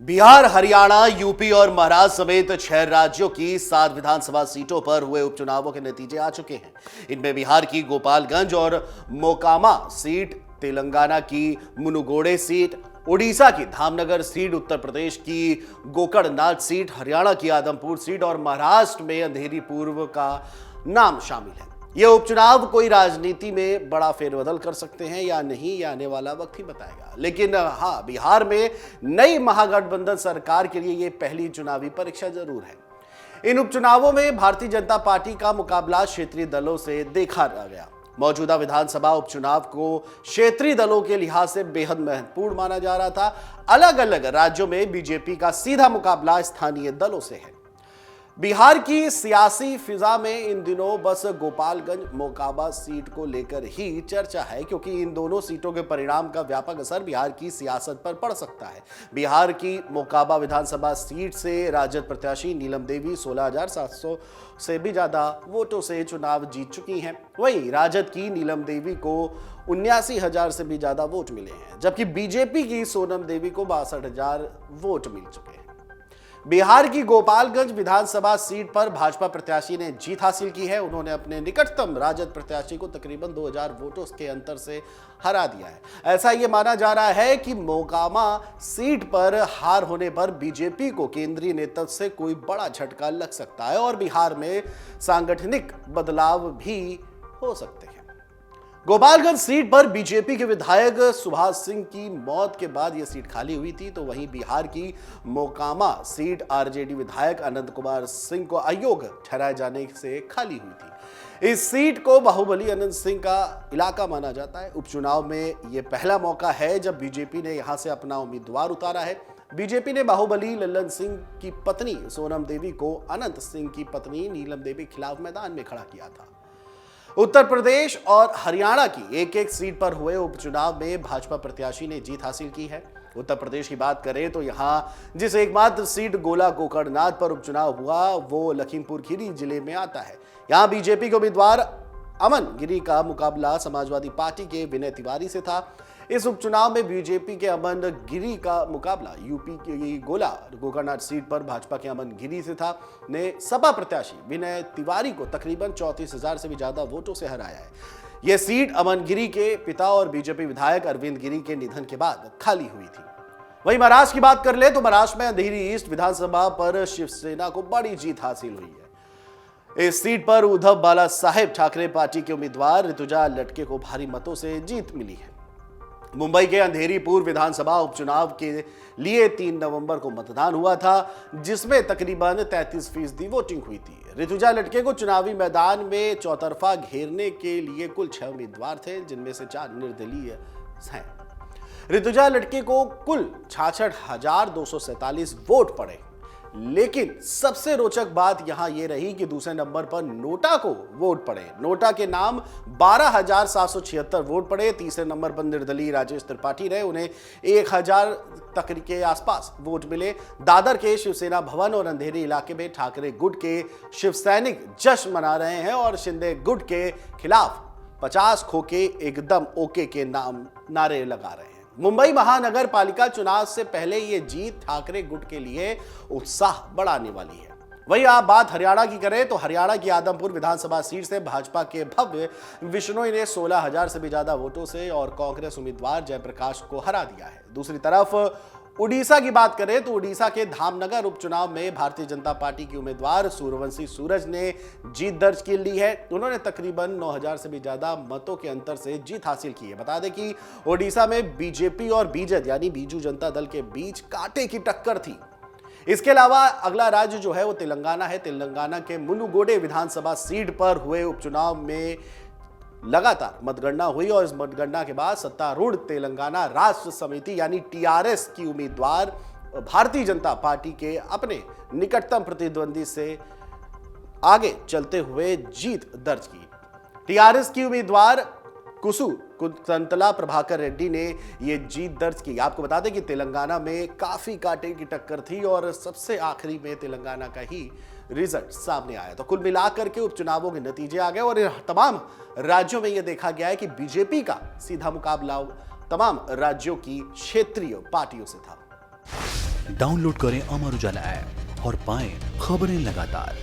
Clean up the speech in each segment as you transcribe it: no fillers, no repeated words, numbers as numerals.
Bihar, Haryana, UP और महाराष्ट्र समेत 6 राज्यों की 7 विधानसभा सीटों पर हुए उपचुनावों के नतीजे आ चुके हैं। इनमें बिहार की गोपालगंज और मोकामा सीट, तेलंगाना की मुनुगोडे सीट, उड़ीसा की धामनगर सीट, उत्तर प्रदेश की गोकर्णनाथ सीट, हरियाणा की आदमपुर सीट और महाराष्ट्र में अंधेरी पूर्व का नाम शामिल है। ये उपचुनाव कोई राजनीति में बड़ा फेरबदल कर सकते हैं या नहीं, ये आने वाला वक्त ही बताएगा। लेकिन हाँ, बिहार में नई महागठबंधन सरकार के लिए ये पहली चुनावी परीक्षा जरूर है। इन उपचुनावों में भारतीय जनता पार्टी का मुकाबला क्षेत्रीय दलों से देखा गया। मौजूदा विधानसभा उपचुनाव को क्षेत्रीय दलों के लिहाज से बेहद महत्वपूर्ण माना जा रहा था। अलग अलग राज्यों में बीजेपी का सीधा मुकाबला स्थानीय दलों से है। बिहार की सियासी फिजा में इन दिनों बस गोपालगंज मोकामा सीट को लेकर ही चर्चा है, क्योंकि इन दोनों सीटों के परिणाम का व्यापक असर बिहार की सियासत पर पड़ सकता है। बिहार की मोकामा विधानसभा सीट से राजद प्रत्याशी नीलम देवी 16,700 से भी ज्यादा वोटों से चुनाव जीत चुकी हैं। वहीं राजद की नीलम देवी को 79,000 से भी ज्यादा वोट मिले हैं, जबकि बीजेपी की सोनम देवी को 62,000 वोट मिल चुके हैं। बिहार की गोपालगंज विधानसभा सीट पर भाजपा प्रत्याशी ने जीत हासिल की है। उन्होंने अपने निकटतम राजद प्रत्याशी को तकरीबन 2,000 वोटों के अंतर से हरा दिया है। ऐसा ये माना जा रहा है कि मोकामा सीट पर हार होने पर बीजेपी को केंद्रीय नेतृत्व से कोई बड़ा झटका लग सकता है और बिहार में सांगठनिक बदलाव भी हो सकते हैं। गोपालगंज सीट पर बीजेपी के विधायक सुभाष सिंह की मौत के बाद यह सीट खाली हुई थी, तो वहीं बिहार की मोकामा सीट आरजेडी विधायक अनंत कुमार सिंह को अयोग्य ठहराए जाने से खाली हुई थी। इस सीट को बाहुबली अनंत सिंह का इलाका माना जाता है। उपचुनाव में यह पहला मौका है जब बीजेपी ने यहां से अपना उम्मीदवार उतारा है। बीजेपी ने बाहुबली लल्लन सिंह की पत्नी सोनम देवी को अनंत सिंह की पत्नी नीलम देवी के खिलाफ मैदान में खड़ा किया था। उत्तर प्रदेश और हरियाणा की एक एक सीट पर हुए उपचुनाव में भाजपा प्रत्याशी ने जीत हासिल की है। उत्तर प्रदेश की बात करें तो यहां जिस एकमात्र सीट गोला गोकर्णनाथ पर उपचुनाव हुआ वो लखीमपुर खीरी जिले में आता है। यहां बीजेपी के उम्मीदवार अमन गिरी का मुकाबला समाजवादी पार्टी के विनय तिवारी से था। इस उपचुनाव में बीजेपी के अमन गिरी का मुकाबला यूपी की गोला गोकर्णनाथ सीट पर भाजपा के अमन गिरी से था। ने सपा प्रत्याशी विनय तिवारी को तकरीबन 34,000 से भी ज्यादा वोटों से हराया है। यह सीट अमन गिरी के पिता और बीजेपी विधायक अरविंद गिरी के निधन के बाद खाली हुई थी। वहीं महाराष्ट्र की बात कर ले तो महाराष्ट्र में अंधेरी ईस्ट विधानसभा पर शिवसेना को बड़ी जीत हासिल हुई है। इस सीट पर उद्धव बाला साहेब ठाकरे पार्टी के उम्मीदवार ऋतुजा लटके को भारी मतों से जीत मिली है। मुंबई के अंधेरी पूर्व विधानसभा उपचुनाव के लिए 3 नवंबर को मतदान हुआ था, जिसमें तकरीबन 33% वोटिंग हुई थी। ऋतुजा लटके को चुनावी मैदान में चौतरफा घेरने के लिए कुल 6 उम्मीदवार थे, जिनमें से 4 निर्दलीय हैं। ऋतुजा लटके को कुल 66,247 वोट पड़े, लेकिन सबसे रोचक बात यहां यह रही कि दूसरे नंबर पर नोटा को वोट पड़े। नोटा के नाम 12,776 वोट पड़े। तीसरे नंबर पर निर्दलीय राजेश त्रिपाठी रहे, उन्हें 1,000 तक के आसपास वोट मिले। दादर के शिवसेना भवन और अंधेरी इलाके में ठाकरे गुट के शिव सैनिक जश्न मना रहे हैं और शिंदे गुट के खिलाफ 50 खोके एकदम ओके के नारे लगा रहे हैं। मुंबई महानगर पालिका चुनाव से पहले यह जीत ठाकरे गुट के लिए उत्साह बढ़ाने वाली है। वहीं आप बात हरियाणा की करें तो हरियाणा की आदमपुर विधानसभा सीट से भाजपा के भव्य विश्नोई ने 16,000 से भी ज्यादा वोटों से और कांग्रेस उम्मीदवार जयप्रकाश को हरा दिया है। दूसरी तरफ उड़ीसा की बात करें तो उड़ीसा के धामनगर उपचुनाव में भारतीय जनता पार्टी की उम्मीदवार सूर्यवंशी सूरज ने जीत दर्ज की ली है। उन्होंने तकरीबन 9,000 से भी ज्यादा मतों के अंतर से जीत हासिल की है। बता दें कि उड़ीसा में बीजेपी और बीजेड यानी बीजू जनता दल के बीच कांटे की टक्कर थी। इसके अलावा अगला राज्य जो है वो तेलंगाना है। तेलंगाना के मुनुगोडे विधानसभा सीट पर हुए उपचुनाव में लगातार मतगणना हुई और इस मतगणना के बाद सत्तारूढ़ तेलंगाना राष्ट्र समिति यानी टीआरएस की उम्मीदवार भारतीय जनता पार्टी के अपने निकटतम प्रतिद्वंदी से आगे चलते हुए जीत दर्ज की। टीआरएस की उम्मीदवार कुसु कुंतला प्रभाकर रेड्डी ने यह जीत दर्ज की। आपको बता दें कि तेलंगाना में काफी कांटे की टक्कर थी और सबसे आखिरी में तेलंगाना का ही रिजल्ट सामने आया। तो कुल मिलाकर के उपचुनावों के नतीजे आ गए और तमाम राज्यों में यह देखा गया है कि बीजेपी का सीधा मुकाबला तमाम राज्यों की क्षेत्रीय पार्टियों से था। डाउनलोड करें अमर उजाला ऐप और पाएं खबरें लगातार।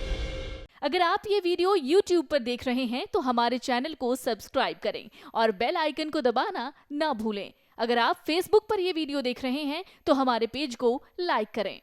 अगर आप ये वीडियो YouTube पर देख रहे हैं तो हमारे चैनल को सब्सक्राइब करें और बेल आइकन को दबाना ना भूलें। अगर आप Facebook पर ये वीडियो देख रहे हैं तो हमारे पेज को लाइक करें।